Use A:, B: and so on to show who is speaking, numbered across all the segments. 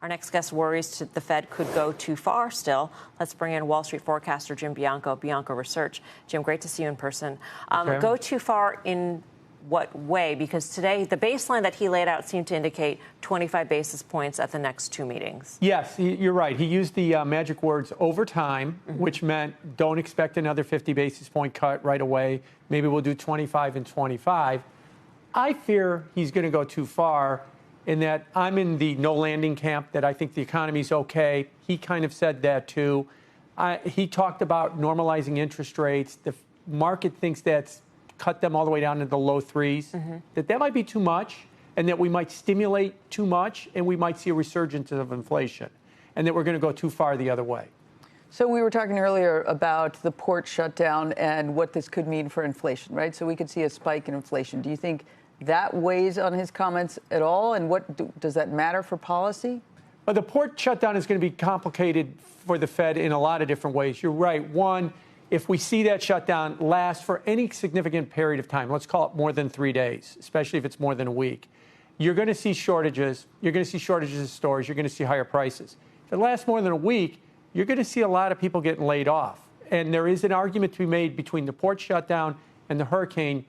A: Our next guest worries the Fed could go too far still. Let's bring in Wall Street forecaster Jim Bianco, Bianco Research. Jim, great to see you in person. Go too far in what way? Because today, the baseline that he laid out seemed to indicate 25 basis points at the next two meetings.
B: Yes, you're right. He used the magic words over time, which meant don't expect another 50 basis point cut right away. Maybe we'll do 25 and 25. I fear he's going to go too far in that I'm in the no landing camp, that I think the economy's okay. He kind of said that too. He talked about normalizing interest rates. The market thinks that's cut them all the way down to the low threes, that might be too much, and that we might stimulate too much, and we might see a resurgence of inflation, and that we're going to go too far the other way.
C: So we were talking earlier about the port shutdown and what this could mean for inflation, right? So we could see a spike in inflation. Do you think that weighs on his comments at all? And what does that matter for policy?
B: Well, the port shutdown is going to be complicated for the Fed in a lot of different ways. You're right. One, if we see that shutdown last for any significant period of time, let's call it more than 3 days, especially if it's more than a week, you're going to see shortages. You're going to see shortages in stores. You're going to see higher prices. If it lasts more than a week, you're going to see a lot of people getting laid off. And there is an argument to be made between the port shutdown and the hurricane.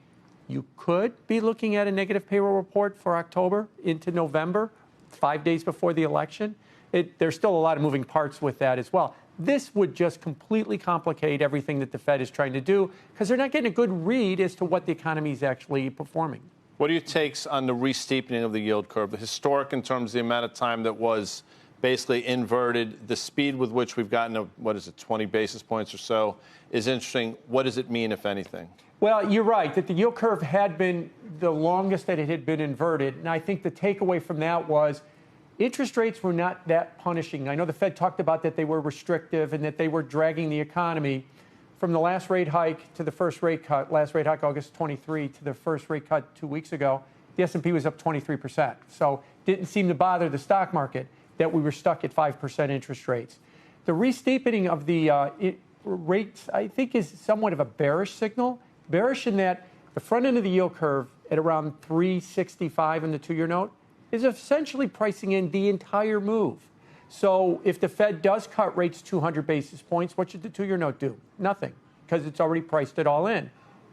B: You could be looking at a negative payroll report for October into November, 5 days before the election. There's still a lot of moving parts with that as well. This would just completely complicate everything that the Fed is trying to do because they're not getting a good read as to what the economy is actually performing.
D: What are your takes on the re-steepening of the yield curve? The historic in terms of the amount of time that was basically inverted, the speed with which we've gotten to, 20 basis points or so is interesting. What does it mean, if anything?
B: Well, you're right that the yield curve had been the longest that it had been inverted. And I think the takeaway from that was interest rates were not that punishing. I know the Fed talked about that they were restrictive and that they were dragging the economy. From the last rate hike to the first rate cut, last rate hike August 23 to the first rate cut 2 weeks ago, the S&P was up 23%. So didn't seem to bother the stock market that we were stuck at 5% interest rates. The re-steepening of the rates, I think, is somewhat of a bearish signal. Bearish in that the front end of the yield curve at around 365 in the two-year note is essentially pricing in the entire move. So if the Fed does cut rates 200 basis points, what should the two-year note do? Nothing, because it's already priced it all in.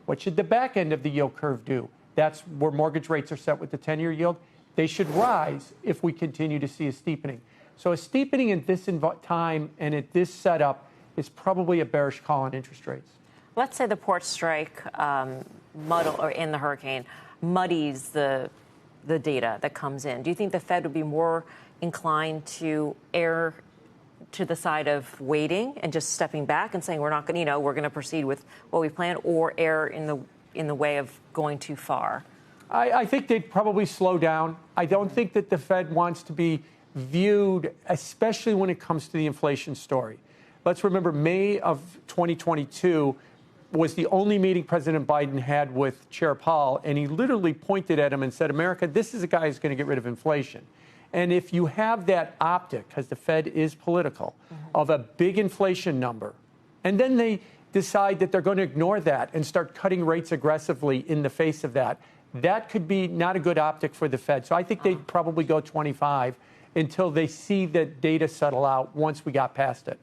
B: What should the back end of the yield curve do? That's where mortgage rates are set with the 10-year yield. They should rise if we continue to see a steepening. So a steepening at this time and at this setup is probably a bearish call on interest rates.
A: Let's say the port strike in the hurricane muddies the data that comes in. Do you think the Fed would be more inclined to err to the side of waiting and just stepping back and saying we're not going, we're going to proceed with what we planned, or err in the way of going too far?
B: I think they'd probably slow down. I don't think that the Fed wants to be viewed, especially when it comes to the inflation story. Let's remember May of 2022 was the only meeting President Biden had with Chair Powell, and he literally pointed at him and said, America, this is a guy who's going to get rid of inflation. And if you have that optic, because the Fed is political, of a big inflation number, and then they decide that they're going to ignore that and start cutting rates aggressively in the face of that, that could be not a good optic for the Fed. So I think they'd probably go 25 until they see the data settle out once we got past it.